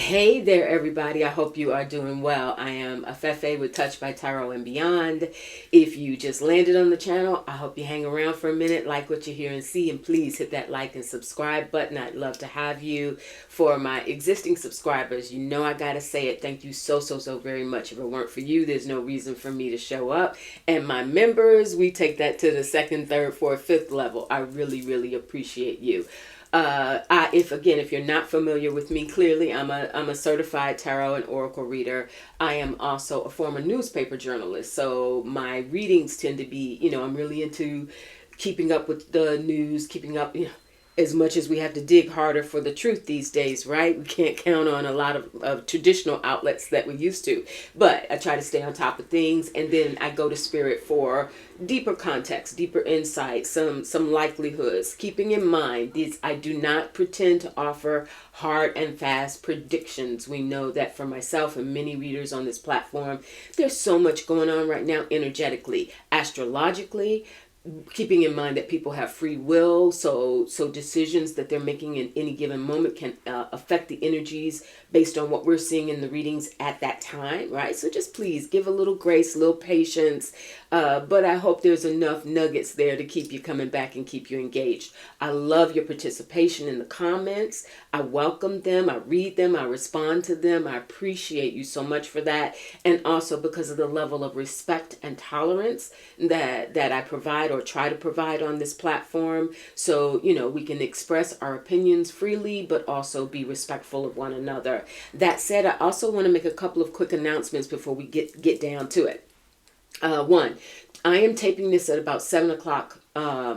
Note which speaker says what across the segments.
Speaker 1: Hey there, everybody. I hope you are doing well. I am Afefe with Touch by Tarot and Beyond. If you just landed on the channel, I hope you hang around for a minute, like what you hear and see, and please hit that like and subscribe button. I'd love to have you. For my existing subscribers, you know I gotta say it. Thank you so very much. If it weren't for you, there's no reason for me to show up. And my members, we take that to the second, third, fourth, fifth level. I really appreciate you. If you're not familiar with me, clearly I'm a certified tarot and oracle reader. I am also a former newspaper journalist, so my readings tend to be, I'm really into keeping up with the news, keeping up, as much as we have to dig harder for the truth these days, right? We can't count on a lot of traditional outlets that we used to. But I try to stay on top of things, and then I go to spirit for deeper context, deeper insight, some likelihoods. Keeping in mind, I do not pretend to offer hard and fast predictions. We know that for myself and many readers on this platform, there's so much going on right now energetically, astrologically, keeping in mind that people have free will, so decisions that they're making in any given moment can affect the energies based on what we're seeing in the readings at that time, right? So just please give a little grace, a little patience, but I hope there's enough nuggets there to keep you coming back and keep you engaged. I love your participation in the comments. I welcome them, I read them, I respond to them. I appreciate you so much for that, and also because of the level of respect and tolerance that I provide or try to provide on this platform, so we can express our opinions freely but also be respectful of one another. That said, I also want to make a couple of quick announcements before we get down to it. One, I am taping this at about 7 o'clock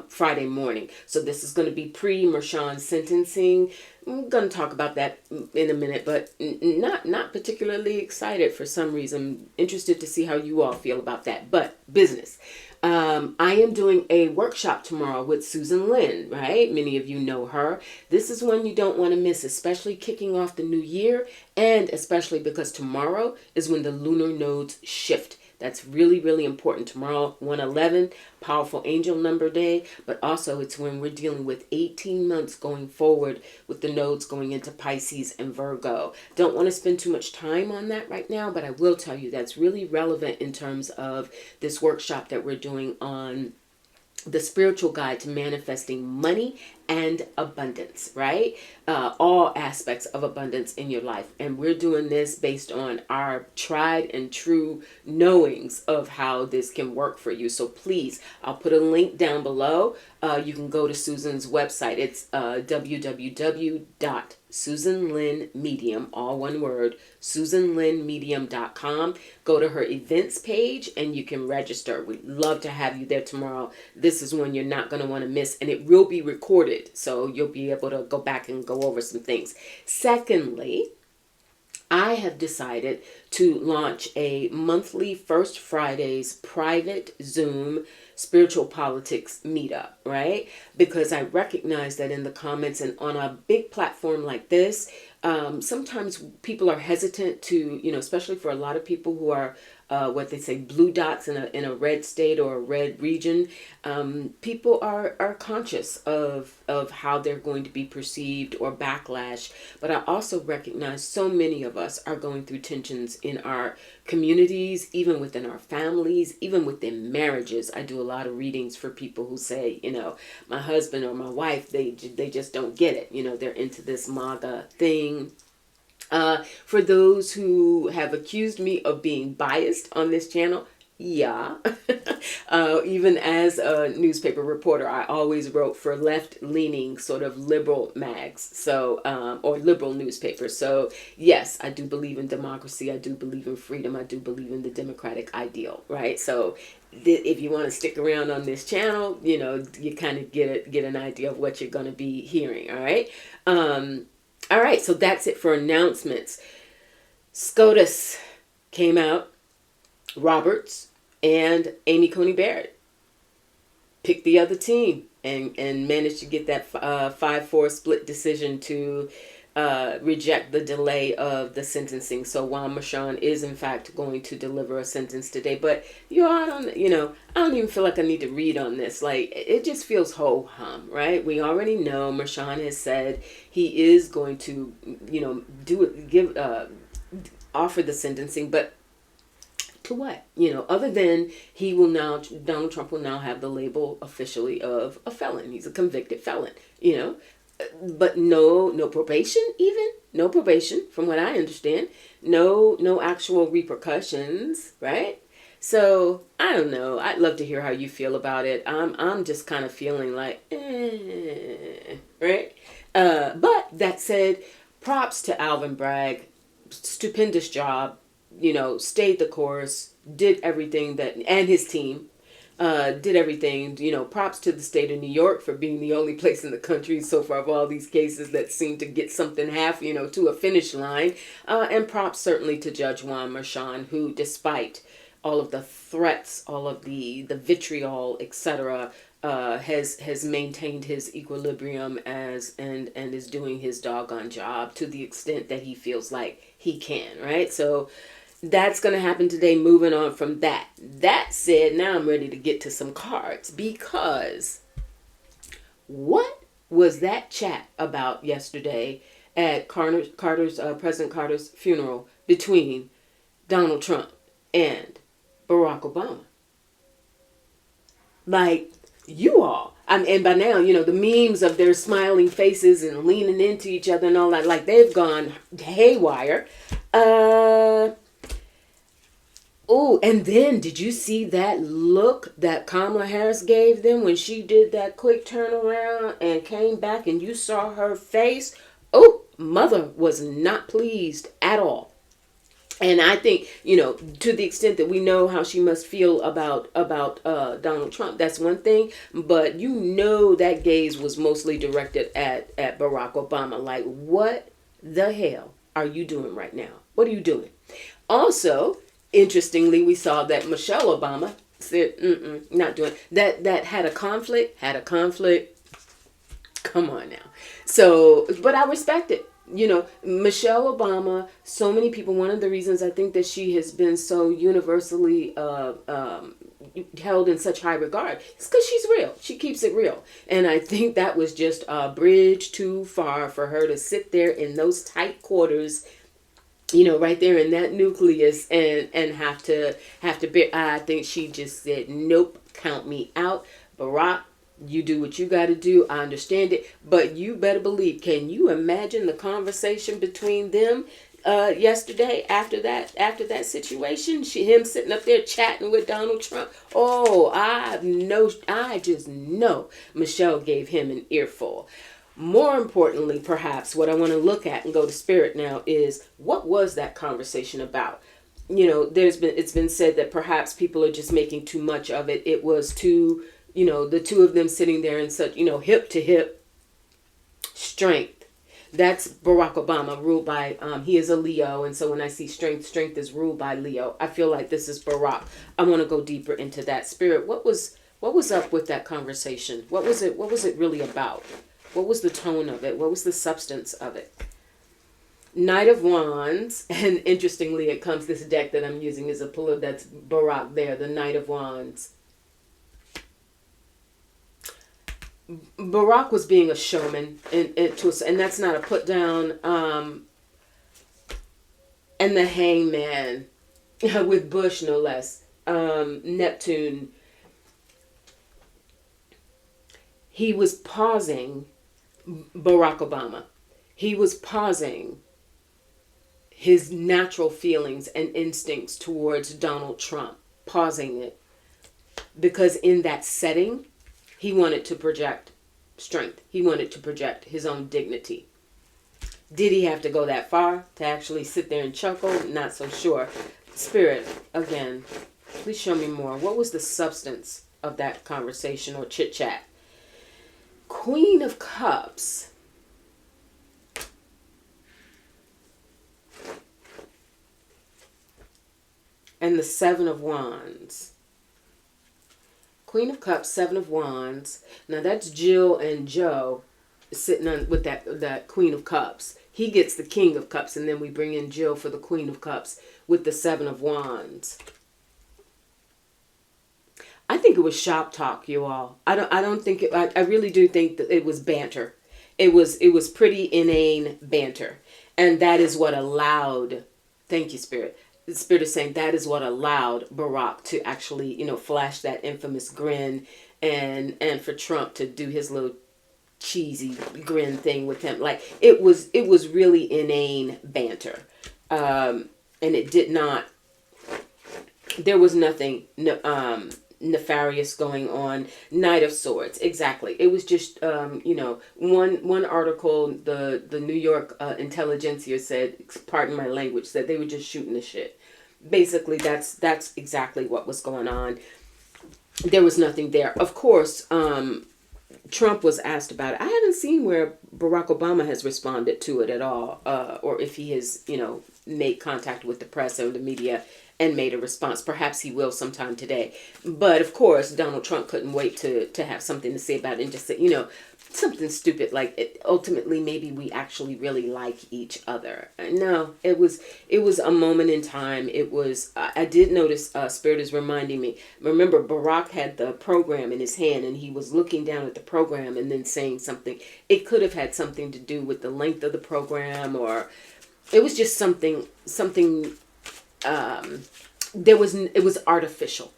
Speaker 1: Friday morning, so this is going to be pre-Mershon sentencing. I'm going to talk about that in a minute, but not particularly excited for some reason. Interested to see how you all feel about that, but business. I am doing a workshop tomorrow with Susan Lynn, right? Many of you know her. This is one you don't want to miss, especially kicking off the new year, and especially because tomorrow is when the lunar nodes shift. That's really important. Tomorrow, 111, powerful angel number day, but also it's when we're dealing with 18 months going forward with the nodes going into Pisces and Virgo. Don't want to spend too much time on that right now, but I will tell you that's really relevant in terms of this workshop that we're doing on the spiritual guide to manifesting money and abundance, right? All aspects of abundance in your life. And we're doing this based on our tried and true knowings of how this can work for you. So please, I'll put a link down below. You can go to Susan's website. It's www.susanlynnmedium, all one word, susanlynnmedium.com. Go to her events page and you can register. We'd love to have you there tomorrow. This is one you're not going to want to miss, and it will be recorded, so you'll be able to go back and go over some things. Secondly, I have decided to launch a monthly First Fridays private Zoom spiritual politics meetup, right? Because I recognize that in the comments and on a big platform like this, sometimes people are hesitant to, especially for a lot of people who are what they say blue dots in a red state or a red region. People are conscious of how they're going to be perceived or backlash. But I also recognize so many of us are going through tensions in our communities, even within our families, even within marriages. I do a lot of readings for people who say, my husband or my wife, they just don't get it. They're into this MAGA thing. For those who have accused me of being biased on this channel, yeah. Even as a newspaper reporter, I always wrote for left-leaning sort of liberal mags, so or liberal newspapers. So yes, I do believe in democracy. I do believe in freedom. I do believe in the democratic ideal, right? So if you want to stick around on this channel, you kind of get an idea of what you're going to be hearing. All right. All right, so that's it for announcements. SCOTUS came out, Roberts and Amy Coney Barrett picked the other team and managed to get that 5-4 split decision to reject the delay of the sentencing. So Juan Merchan is in fact going to deliver a sentence today. But I don't even feel like I need to read on this. Like, it just feels ho hum, right? We already know Merchan has said he is going to, offer the sentencing, but to what? Other than Donald Trump will now have the label officially of a felon. He's a convicted felon, but no probation, even no probation from what I understand, no actual repercussions, right? So I don't know. I'd love to hear how you feel about it. I'm just kind of feeling like right. But that said, props to Alvin Bragg. Stupendous job. Stayed the course, did everything and his team did everything. Props to the state of New York for being the only place in the country so far of all these cases that seem to get something to a finish line. And props certainly to Judge Juan Merchan, who, despite all of the threats, all of the vitriol, etc., has maintained his equilibrium and is doing his doggone job to the extent that he feels like he can, right? So that's going to happen today. Moving on from that. That said, now I'm ready to get to some cards, because what was that chat about yesterday at President Carter's funeral between Donald Trump and Barack Obama? Like, you all, and by now, the memes of their smiling faces and leaning into each other and all that, like, they've gone haywire. Oh, and then did you see that look that Kamala Harris gave them when she did that quick turnaround and came back, and you saw her face? Oh, mother was not pleased at all. And I think, to the extent that we know how she must feel about Donald Trump, that's one thing. But that gaze was mostly directed at Barack Obama. Like, what the hell are you doing right now? What are you doing? Also, interestingly, we saw that Michelle Obama said, not doing that. That had a conflict. Come on now. So, but I respect it. Michelle Obama, so many people, one of the reasons I think that she has been so universally held in such high regard is because she's real. She keeps it real. And I think that was just a bridge too far for her to sit there in those tight quarters, right there in that nucleus and have to bear. I think she just said, nope, count me out. Barack, you do what you got to do. I understand it. But you better believe, can you imagine the conversation between them yesterday after that situation? Him sitting up there chatting with Donald Trump. Oh, I just know Michelle gave him an earful. More importantly, perhaps, what I want to look at and go to spirit now is, what was that conversation about? It's been said that perhaps people are just making too much of it. It was the two of them sitting there in such, hip to hip strength. That's Barack Obama, ruled by, he is a Leo. And so when I see strength is ruled by Leo. I feel like this is Barack. I want to go deeper into that. Spirit, what was up with that conversation? What was it really about? What was the tone of it? What was the substance of it? Knight of Wands, and interestingly, this deck that I'm using is a puller that's Barack there, the Knight of Wands. Barack was being a showman, and that's not a put down. And the Hangman, with Bush no less, Neptune. He was pausing. Barack Obama. He was pausing his natural feelings and instincts towards Donald Trump. Pausing it. Because in that setting, he wanted to project strength. He wanted to project his own dignity. Did he have to go that far to actually sit there and chuckle? Not so sure. Spirit, again, please show me more. What was the substance of that conversation or chit-chat? Queen of Cups. And the Seven of Wands. Queen of Cups, Seven of Wands. Now that's Jill and Joe. sitting on with that Queen of Cups. He gets the King of Cups, and then we bring in Jill for the Queen of Cups with the Seven of Wands. I think it was shop talk, you all. I don't think it. I really do think that it was banter. It was pretty inane banter, and that is what allowed. Thank you, Spirit. The Spirit is saying that is what allowed Barack to actually, flash that infamous grin, and for Trump to do his little cheesy grin thing with him. Like it was really inane banter, and it did not. There was nothing nefarious going on. Knight of Swords, exactly. It was just one article. The New York intelligentsia said, pardon my language, said they were just shooting the shit. Basically, that's exactly what was going on. There was nothing there. Of course, Trump was asked about it. I haven't seen where Barack Obama has responded to it at all, or if he has, made contact with the press or the media and made a response. Perhaps he will sometime today. But of course, Donald Trump couldn't wait to have something to say about it and just say, something stupid like ultimately maybe we actually really like each other. No, it was a moment in time. It was, I did notice, Spirit is reminding me, remember Barack had the program in his hand and he was looking down at the program and then saying something. It could have had something to do with the length of the program, or it was just something it was artificial.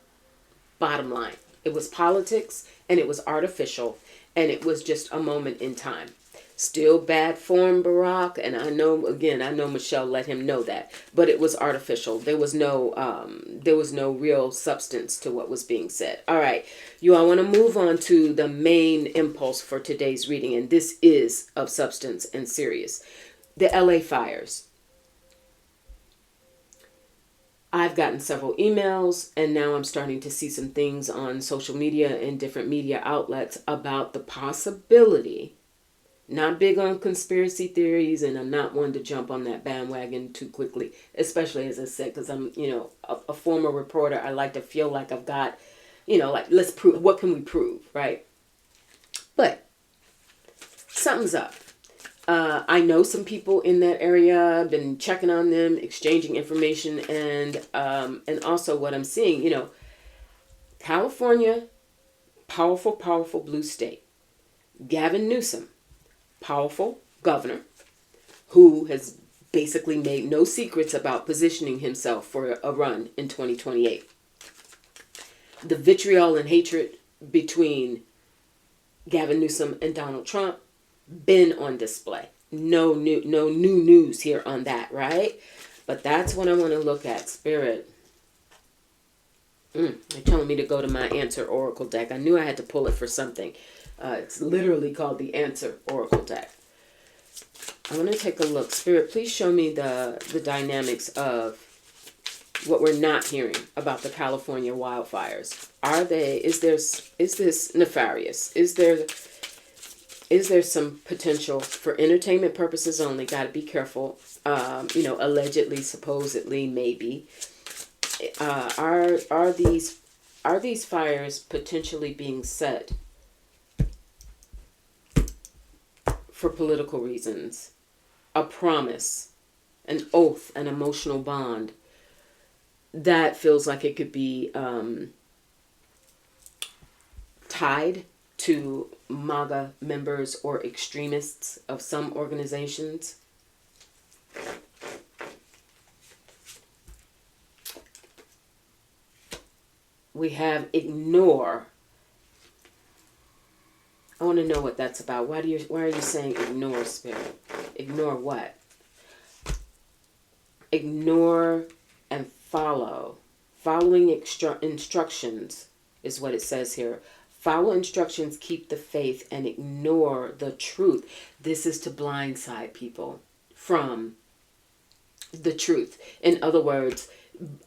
Speaker 1: Bottom line, it was politics and it was artificial, and it was just a moment in time. Still bad form, Barack, and I know Michelle let him know that, but it was artificial. There was no real substance to what was being said. All right, you all want to move on to the main impulse for today's reading, and this is of substance and serious. The LA fires. I've gotten several emails, and now I'm starting to see some things on social media and different media outlets about the possibility. Not big on conspiracy theories, and I'm not one to jump on that bandwagon too quickly, especially, as I said, because I'm, a former reporter. I like to feel like I've got, let's prove, what can we prove, right? But something's up. I know some people in that area. I've been checking on them, exchanging information, and also what I'm seeing, California, powerful blue state. Gavin Newsom, powerful governor, who has basically made no secrets about positioning himself for a run in 2028. The vitriol and hatred between Gavin Newsom and Donald Trump been on display. No new news here on that, right? But that's what I want to look at. Spirit. They're telling me to go to my Answer Oracle deck. I knew I had to pull it for something. It's literally called the Answer Oracle deck. I want to take a look. Spirit, please show me the dynamics of what we're not hearing about the California wildfires. Is this nefarious? Is there some potential for entertainment purposes only? Got to be careful. Allegedly, supposedly, maybe. Are these fires potentially being set for political reasons? A promise, an oath, an emotional bond that feels like it could be tied to MAGA members or extremists of some organizations. We have ignore. I want to know what that's about. Why are you saying ignore, Spirit? Ignore what? Ignore and follow. Following instructions is what it says here. Follow instructions, keep the faith, and ignore the truth. This is to blindside people from the truth. In other words,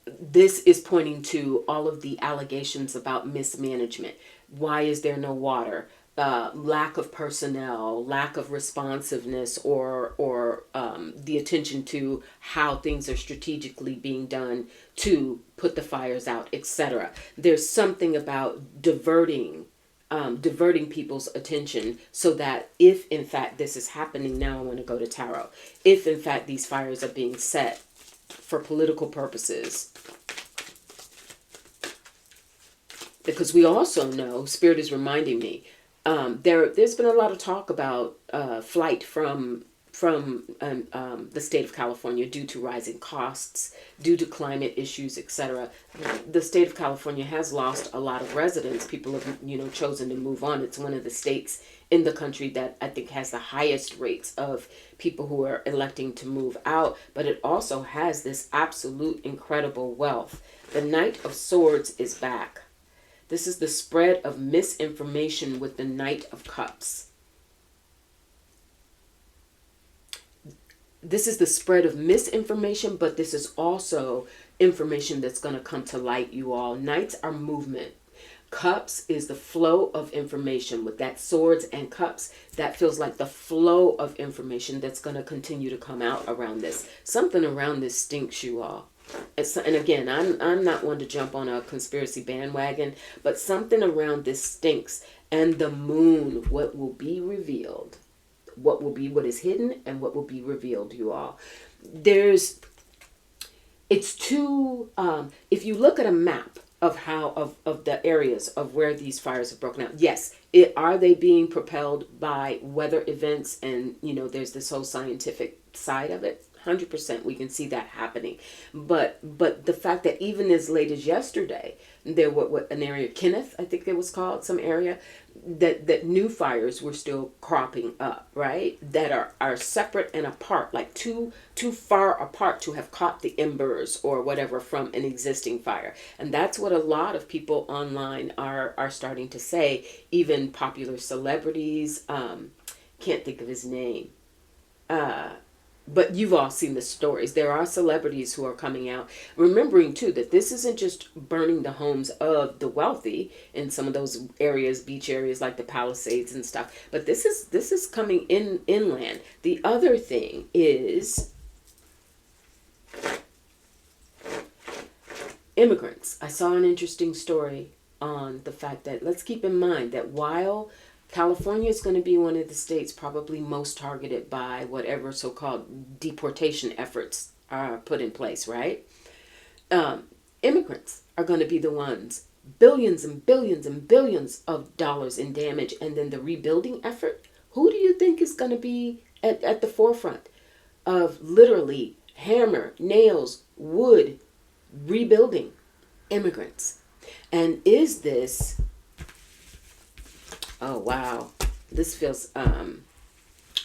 Speaker 1: this is pointing to all of the allegations about mismanagement. Why is there no water? Lack of personnel, lack of responsiveness, or the attention to how things are strategically being done to put the fires out, etc. There's something about diverting diverting people's attention so that if in fact this is happening now, I want to go to tarot. If in fact these fires are being set for political purposes, because we also know, Spirit is reminding me, there's been a lot of talk about flight from the state of California due to rising costs, due to climate issues, etc. The state of California has lost a lot of residents. People have, chosen to move on. It's one of the states in the country that I think has the highest rates of people who are electing to move out, but it also has this absolute incredible wealth. The Knight of Swords is back. This is the spread of misinformation with the Knight of Cups. This is the spread of misinformation, but this is also information that's going to come to light, you all. Knights are movement. Cups is the flow of information. With that swords and cups, that feels like the flow of information that's going to continue to come out around this. Something around this stinks, you all. And again, I'm not one to jump on a conspiracy bandwagon, but something around this stinks. And the moon, what will be revealed, what is hidden and what will be revealed, you all. If you look at a map of the areas of where these fires have broken out, yes, are they being propelled by weather events? And there's this whole scientific side of it. 100%, we can see that happening, but the fact that even as late as yesterday, there were an area, Kenneth, I think it was called, some area that new fires were still cropping up, right? That are separate and apart, like too far apart to have caught the embers or whatever from an existing fire. And that's what a lot of people online are starting to say. Even popular celebrities, can't think of his name. But you've all seen the stories. There are celebrities who are coming out, remembering too that this isn't just burning the homes of the wealthy in some of those areas, beach areas like the Palisades and stuff, but this is coming inland. The other thing is immigrants. I saw an interesting story on the fact that, let's keep in mind that while California is going to be one of the states probably most targeted by whatever so-called deportation efforts are put in place, right? Immigrants are going to be the ones, billions and billions and billions of dollars in damage, and then the rebuilding effort. Who do you think is going to be at the forefront of literally hammer, nails, wood, rebuilding? Immigrants. And is this... Oh, wow. This feels,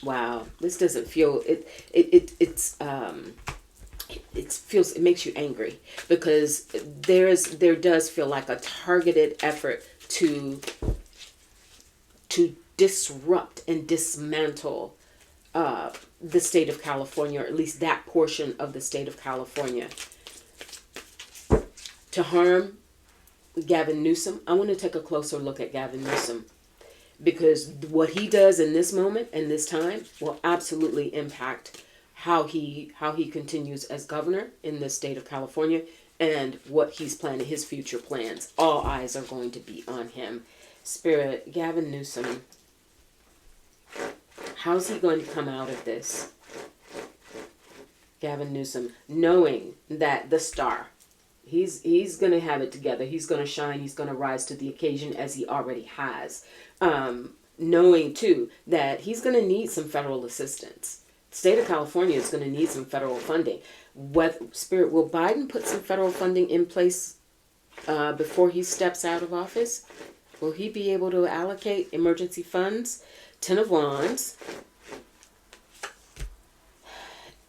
Speaker 1: wow. This doesn't feel, it makes you angry, because there does feel like a targeted effort to disrupt and dismantle the state of California, or at least that portion of the state of California, to harm Gavin Newsom. I want to take a closer look at Gavin Newsom, because what he does in this moment and this time will absolutely impact how he continues as governor in the state of California and what he's planning, his future plans. All eyes are going to be on him. Spirit, Gavin Newsom, how's he going to come out of this? Gavin Newsom, knowing that the star, he's going to have it together. He's going to shine. He's going to rise to the occasion, as he already has. Knowing too that he's going to need some federal assistance. The state of California is going to need some federal funding. Spirit, will Biden put some federal funding in place before he steps out of office? Will he be able to allocate emergency funds? 10 of Wands,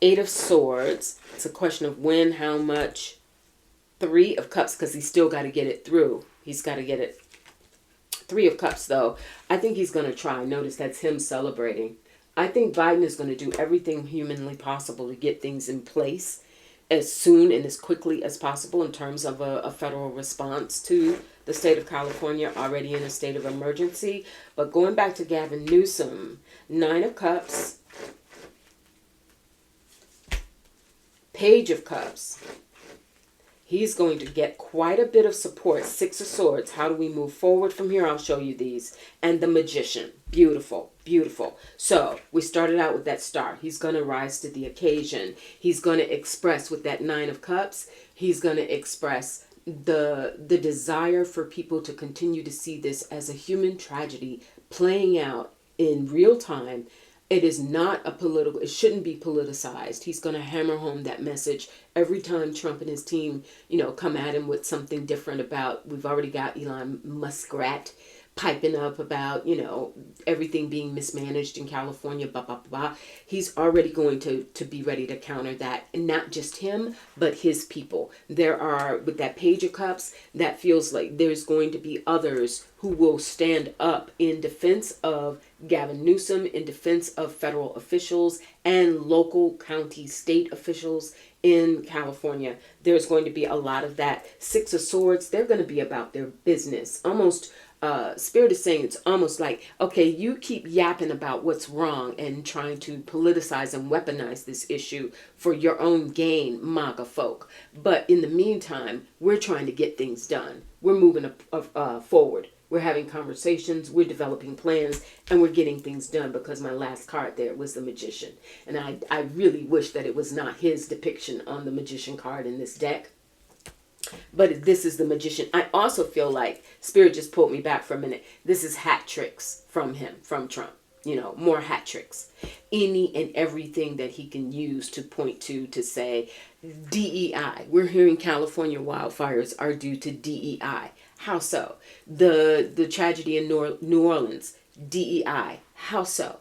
Speaker 1: 8 of Swords. It's a question of when, how much. 3 of Cups, because he's still got to get it through. He's got to get it. 3 of Cups, though. I think he's going to try. Notice that's him celebrating. I think Biden is going to do everything humanly possible to get things in place as soon and as quickly as possible in terms of a federal response to the state of California, already in a state of emergency. But going back to Gavin Newsom, 9 of Cups, Page of Cups. He's going to get quite a bit of support. Six of Swords. How do we move forward from here? I'll show you these. And the Magician. Beautiful, beautiful. So we started out with that star. He's going to rise to the occasion. He's going to express with that Nine of Cups. He's going to express the desire for people to continue to see this as a human tragedy playing out in real time. It is not a political, it shouldn't be politicized. He's going to hammer home that message every time Trump and his team, come at him with something different about, we've already got Elon Muskrat piping up about, everything being mismanaged in California, blah, blah, blah. He's already going to be ready to counter that. And not just him, but his people. There are, with that Page of Cups, that feels like there's going to be others who will stand up in defense of Gavin Newsom, in defense of federal officials and local, county, state officials in California. There's going to be a lot of that. Six of Swords, they're going to be about their business. Almost, Spirit is saying it's almost like, okay, you keep yapping about what's wrong and trying to politicize and weaponize this issue for your own gain, MAGA folk. But in the meantime, we're trying to get things done. We're moving forward. We're having conversations, we're developing plans, and we're getting things done, because my last card there was the Magician. And I really wish that it was not his depiction on the Magician card in this deck. But this is the Magician. I also feel like Spirit just pulled me back for a minute. This is hat tricks from him, from Trump. More hat tricks. Any and everything that he can use to point to say DEI. We're hearing California wildfires are due to DEI. How so? The tragedy in New Orleans, DEI. How so?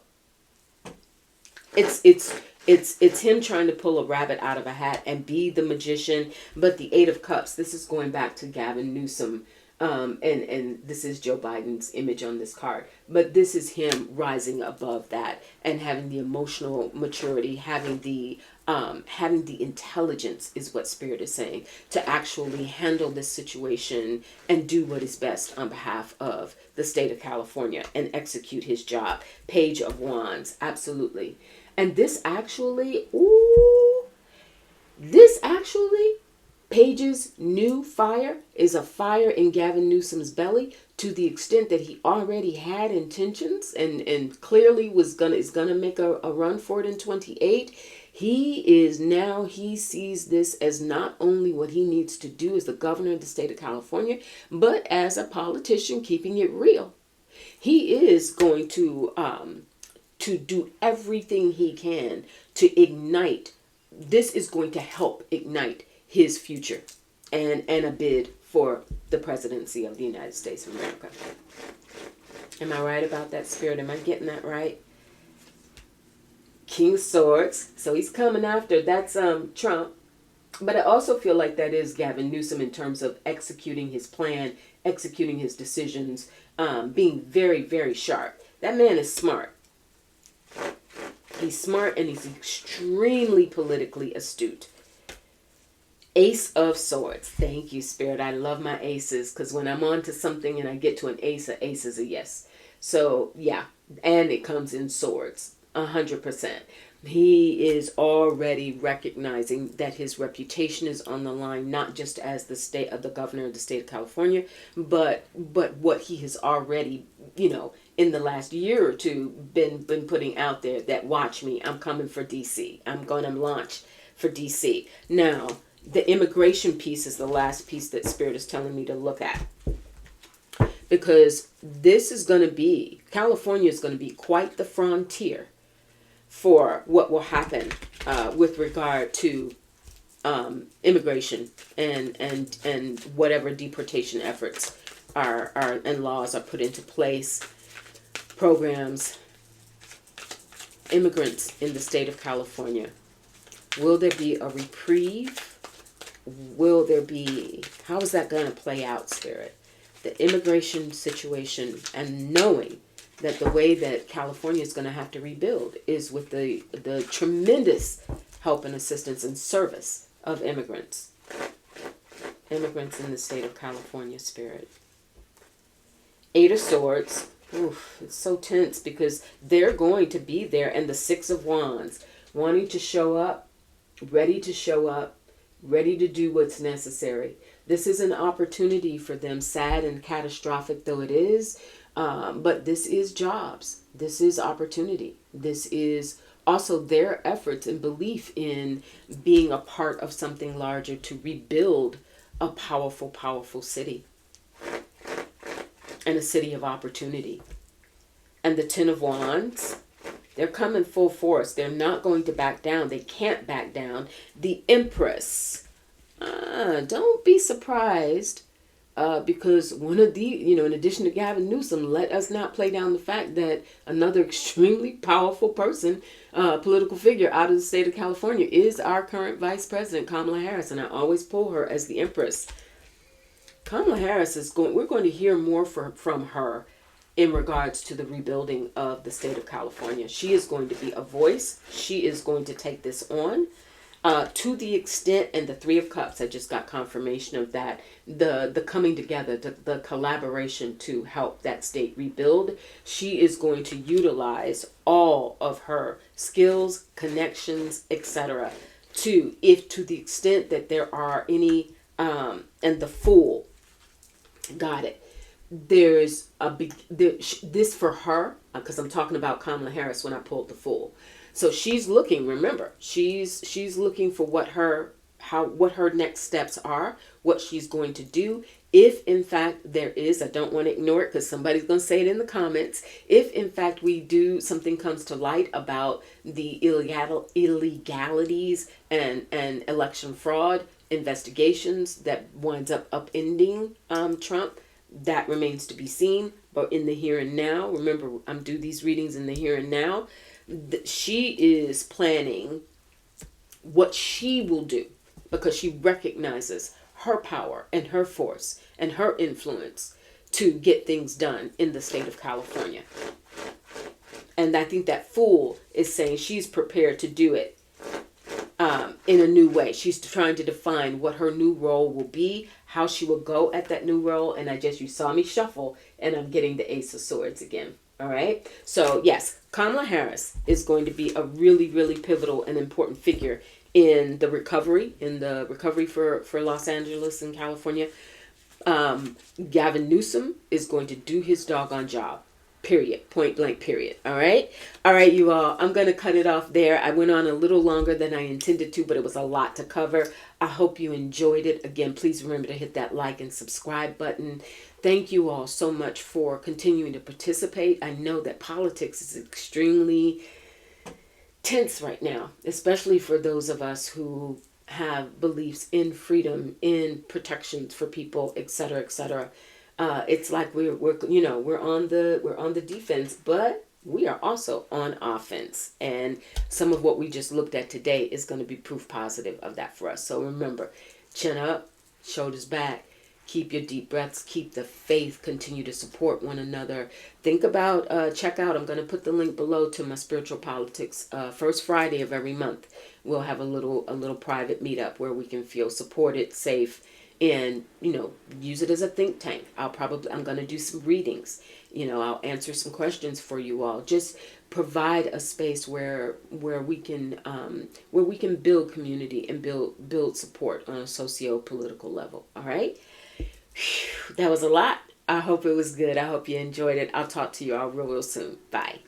Speaker 1: It's him trying to pull a rabbit out of a hat and be the Magician. But the Eight of Cups, this is going back to Gavin Newsom. And this is Joe Biden's image on this card. But this is him rising above that and having the emotional maturity, having the intelligence, is what Spirit is saying, to actually handle this situation and do what is best on behalf of the state of California and execute his job. Page of Wands, absolutely. And this actually, Page's new fire is a fire in Gavin Newsom's belly, to the extent that he already had intentions and clearly is gonna make a run for it in 28. He sees this as not only what he needs to do as the governor of the state of California, but as a politician keeping it real. He is going to do everything he can to ignite. This is going to help ignite his future and a bid for the presidency of the United States of America. Am I right about that, Spirit? Am I getting that right? King of Swords. So he's coming after. That's Trump. But I also feel like that is Gavin Newsom in terms of executing his plan, executing his decisions, being very, very sharp. That man is smart. He's smart and he's extremely politically astute. Ace of Swords. Thank you, Spirit. I love my aces, because when I'm on to something and I get to an ace is a yes. So, yeah. And it comes in swords. 100%. He is already recognizing that his reputation is on the line, not just as the governor of the state of California, but what he has already, in the last year or two been putting out there, that watch me, I'm coming for DC. I'm going to launch for DC. Now, the immigration piece is the last piece that Spirit is telling me to look at. Because this is going to be, California is going to be quite the frontier for what will happen with regard to immigration and whatever deportation efforts are and laws are put into place, programs, immigrants in the state of California. Will there be a reprieve? Will there be, how is that going to play out, Spirit? The immigration situation, and knowing that the way that California is going to have to rebuild is with the tremendous help and assistance and service of immigrants. Immigrants in the state of California, Spirit. Eight of Swords. Oof, it's so tense because they're going to be there. And the Six of Wands, wanting to show up, ready to show up, ready to do what's necessary. This is an opportunity for them, sad and catastrophic though it is, but this is jobs. This is opportunity. This is also their efforts and belief in being a part of something larger to rebuild a powerful, powerful city and a city of opportunity. And the Ten of Wands, they're coming full force. They're not going to back down. They can't back down. The Empress, don't be surprised because one of the, in addition to Gavin Newsom, let us not play down the fact that another extremely powerful person, political figure out of the state of California is our current Vice President, Kamala Harris. And I always pull her as the Empress. Kamala Harris we're going to hear more from her in regards to the rebuilding of the state of California. She is going to be a voice. She is going to take this on. To the extent, and the Three of Cups, I just got confirmation of that, the coming together, the collaboration to help that state rebuild. She is going to utilize all of her skills, connections, etc. to the extent that there are any, and the Fool, got it. There's this for her, because I'm talking about Kamala Harris when I pulled the Fool. So she's looking, remember, she's looking for what her next steps are, what she's going to do. If in fact there is, I don't want to ignore it because somebody's going to say it in the comments. If in fact something comes to light about the illegalities and election fraud investigations that winds up upending Trump, that remains to be seen. But in the here and now, remember, I'm doing these readings in the here and now. She is planning what she will do because she recognizes her power and her force and her influence to get things done in the state of California. And I think that Fool is saying she's prepared to do it in a new way. She's trying to define what her new role will be, how she will go at that new role. And you saw me shuffle and I'm getting the Ace of Swords again. All right. So yes, Kamala Harris is going to be a really, really pivotal and important figure in the recovery for Los Angeles and California. Gavin Newsom is going to do his doggone job. Period. Point blank, period. All right. All right, you all. I'm going to cut it off there. I went on a little longer than I intended to, but it was a lot to cover. I hope you enjoyed it. Again, please remember to hit that like and subscribe button. Thank you all so much for continuing to participate. I know that politics is extremely tense right now, especially for those of us who have beliefs in freedom, in protections for people, etc., etc. It's like we're on the defense, but we are also on offense. And some of what we just looked at today is going to be proof positive of that for us. So remember, chin up, shoulders back, keep your deep breaths, keep the faith, continue to support one another. Think about, check out, I'm going to put the link below to my spiritual politics. First Friday of every month, we'll have a little private meetup where we can feel supported, safe, and use it as a think tank. I'm going to do some readings. I'll answer some questions for you all. Just provide a space where we can build community and build support on a socio-political level. All right. That was a lot. I hope it was good. I hope you enjoyed it. I'll talk to you all real soon. Bye.